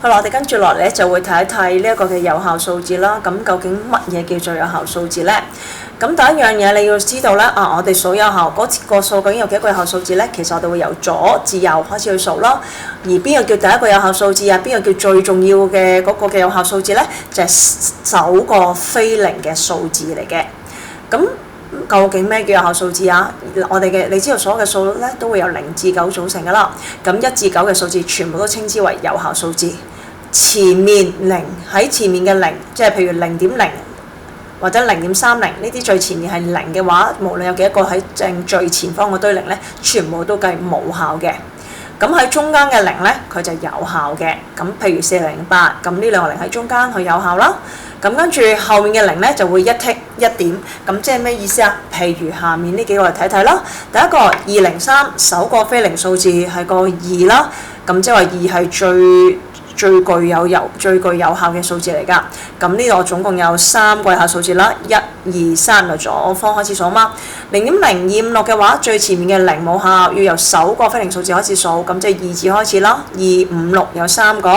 好啦，我哋跟住落嚟咧就會睇一睇呢一個嘅有效數字啦。咁究竟乜嘢叫做有效數字呢？咁第一樣嘢你要知道咧，我哋數有效嗰個數究竟有幾個有效數字呢？其實我哋會由左至右開始去數咯。而邊個叫第一個有效數字啊？邊個叫最重要嘅嗰個嘅有效數字呢？就係首個非零嘅數字嚟嘅。咁究竟咩叫有效數字啊？我哋嘅你知道所有嘅數咧都會由0至9組成㗎啦。咁1至9嘅數字全部都稱之為有效數字。前面零喺前面嘅零，即係譬如0.0或者0.30呢啲最前面係零嘅話，無論有幾多個喺正最前方嗰堆零咧，全部都計冇效嘅。咁喺中間嘅零咧，佢就有效嘅。咁譬如408，咁呢兩個零喺中間佢有效啦。咁跟住後面嘅零咧就會一剔一點，咁即係咩意思啊？譬如下面呢幾個嚟睇睇啦。第一個203，首個非零數字係個2啦，咁即係話2係最具有效嘅數字嚟㗎。咁呢度總共有3個有效數字啦，1、2、3由左方開始數嘛。0.0256嘅話，最前面嘅零冇效，要由首個非零數字開始數，咁即係2字開始啦。256有3個。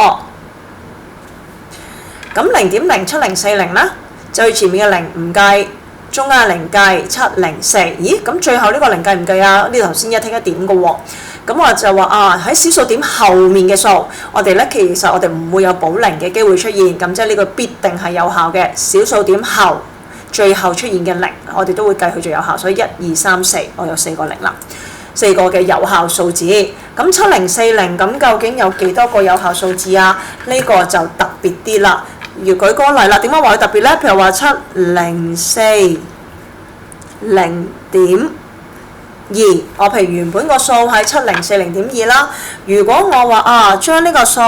咁0.07040呢，最前面嘅零唔計，中間嘅零計704。咦？咁最後呢個零計唔計啊？呢頭先一剔一點嘅喎。咁我就話喺小數點後面嘅數，我哋咧其實我哋唔會有補零嘅機會出現，咁即係呢個必定係有效嘅。小數點後最後出現嘅零，我哋都會計佢做有效，所以1、2、3、4，我有4個零啦，4個嘅有效數字。咁7040咁究竟有幾多個有效數字啊？呢個就特別啲啦。要舉個例啦，點解話佢特別咧？譬如話7040.2，我譬如原本個數係7040.2啦。如果我話將呢個數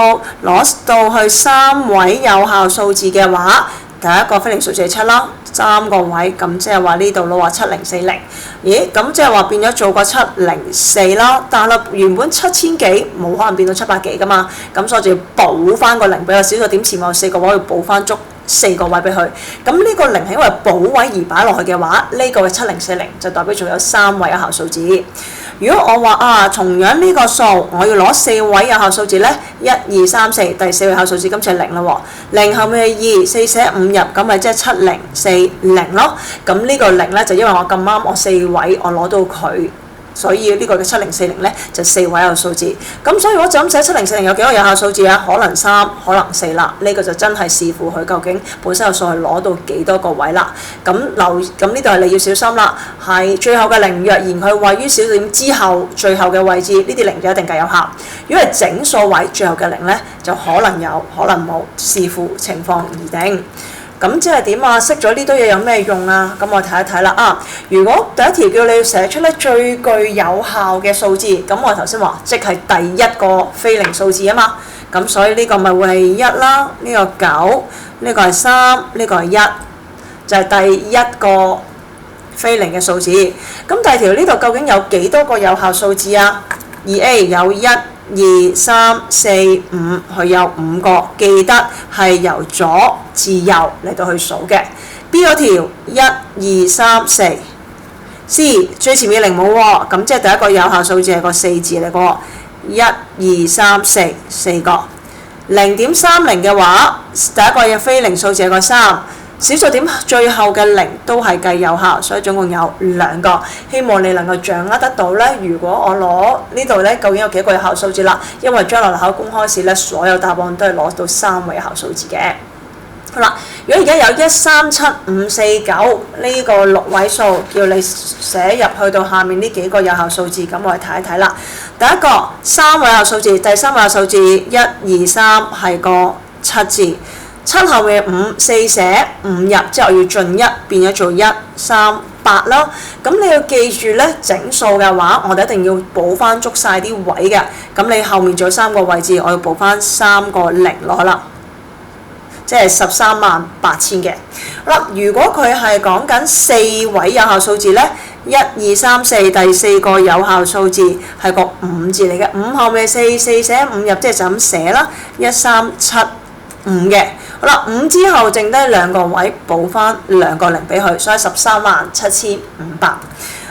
攞到去3位有效數字嘅話，第一個非零數字係7啦，3個位，咁即係話呢度咯，話7040。咦？咁即係話變咗做個704啦，但係原本7000幾，冇可能變到700幾㗎嘛，咁所以就要補翻個零俾個小數點前面有4個位，要補翻足4個位俾佢。咁呢個零係因為補位而擺落去嘅話，呢個嘅7040就代表仲有3位有效數字。如果我話同樣呢個數，我要攞4位有效數字呢，1、2、3、4，第4位有效數字今次係0啦喎，0後面係2，4寫5入，咁咪即係7040咯。咁呢個0呢，就因為我咁啱我4位我攞到佢。所以呢個嘅7040呢，就4位有效數字，咁所以我就咁寫7040有幾個有效數字啊？可能3，可能4啦。呢個就真係視乎佢究竟本身個數係攞到幾多個位啦。咁呢度係你要小心啦，係最後嘅零，若然佢位於小數點之後最後嘅位置，呢啲零就一定計有效。如果係整數位最後嘅零呢，就可能有，可能冇，視乎情況而定。咁即係點啊？識咗呢堆嘢有咩用啊？咁我睇一睇啦。如果第一條叫你寫出咧最具有效嘅數字，咁我頭先話即係第一個非零數字啊嘛。咁所以呢個咪會係1啦，呢個9，呢個係3，呢個係1，就係第一個非零嘅數字。咁第二條呢度究竟有幾多個有效數字啊？2A 有1、2、3、4、5，佢有5個，記得係由左至右嚟到去數嘅。B 嗰條1、2、3、4。C 最前面0冇喎，咁即係第一個有效數字係個4字嚟個，1、2、3、4， 4個。0.30嘅話，第一個嘅非零數字係個3。小數點最後嘅0都係計有效，所以總共有2個。希望你能夠掌握得到呢。如果我攞呢度呢，究竟有幾個有效數字啦？因為將來考公開試呢，所有答案都係攞到3位有效數字嘅。好啦，如果而家有1、3、7、5、4、9呢個6位數，叫你寫入去到下面呢幾個有效數字，咁我哋睇一睇啦。第一個3位有效數字，第3位有效數字1、2、3係個7字。7後面5，4寫5入，之後要進1變咗做1、3、8啦。咁你要記住呢，整數嘅話，我哋一定要補翻足晒啲位嘅。咁你後面仲有3個位置，我要補翻3個0落去啦，即係138000嘅。好啦，如果佢係講緊4位有效數字呢，1、2、3、4第4個有效數字係個5字嚟嘅。5後面4寫5入，即係就咁寫啦，1、3、7、5嘅。好啦，5之後剩低2個位，補翻2個0俾佢，所以137500。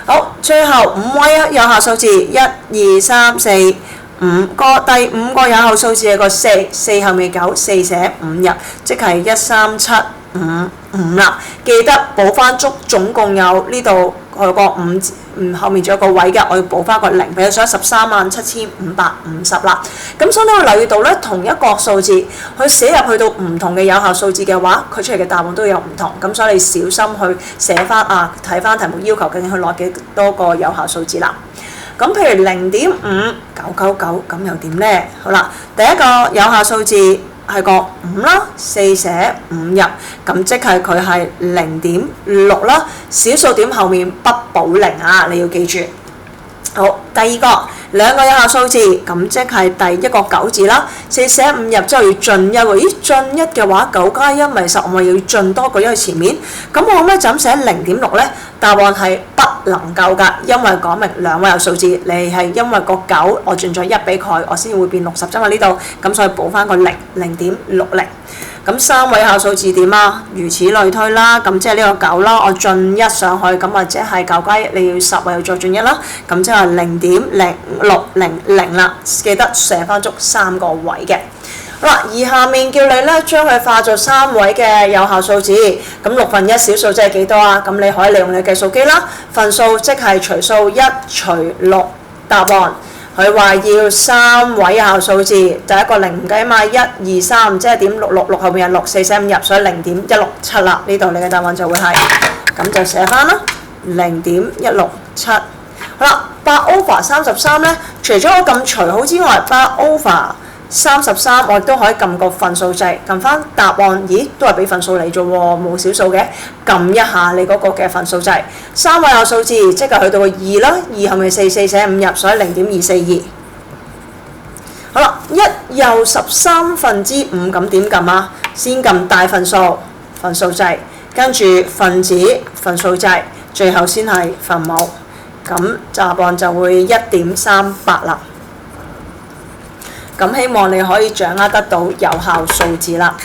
好，最後5位有效數字1、2、3、4、第五個有效數字係個4，四後面9，4寫5入，即係13755啦。記得補翻足，總共有呢度有個5字，後面仲有個位嘅，我要補翻個0俾佢，所以137550啦。咁所以你會留意到咧，同一個數字，佢寫入去到唔同嘅有效數字嘅話，佢出嚟嘅答案都有唔同。咁所以你小心去寫翻睇翻題目要求究竟佢攞幾多個有效數字啦。咁譬如0.5999咁又點呢？好啦，第一個有效數字係個5啦，4寫5入，咁即係佢係0.6啦。小數點後面不補0啊，你要記住。好，第二個兩個有效數字，咁即係第一個9字啦。4寫5入之後要進1喎，咦進1嘅話9加1咪10，我咪要進多個1去前面。咁我可唔可以就咁寫0.6呢？答案係不能夠㗎，因為講明兩位有數字，你係因為個9我進咗1俾佢，我先會變60啫嘛呢度，咁所以補翻個0.60。咁3位有效數字點啊？如此類推啦，咁即係呢個9啦，我進1上去，咁或者係9加1，你要10我又再進1啦，咁即係0.0600啦。記得寫翻足3個位嘅。好啦，而下面叫你咧將佢化做3位嘅有效數字，咁1/6小數即係幾多啊？咁你可以利用你計數機啦，份數即係除數1除6，答案。佢話要3位有效數字，第一個0唔計嘛，1、2、3，即係.666後面係6，4寫5入，所以0.167啦。呢度你嘅答案就會係，咁就寫翻啦，0.167。好啦，8/33咧，除咗我撳除號之外，8/33我亦都可以撳個份數掣，撳翻答案，咦都係俾份數你啫喎，冇小數嘅，撳一下你嗰個嘅份數掣。3位有數字，即係去到個2啦，2後面4，4寫5入，所以0.242。好啦，1又13/5，咁點撳啊？先撳大份數份數掣，跟住分子份數掣，最後先係分母，咁答案就會1.38啦。咁希望你可以掌握得到有效數字啦。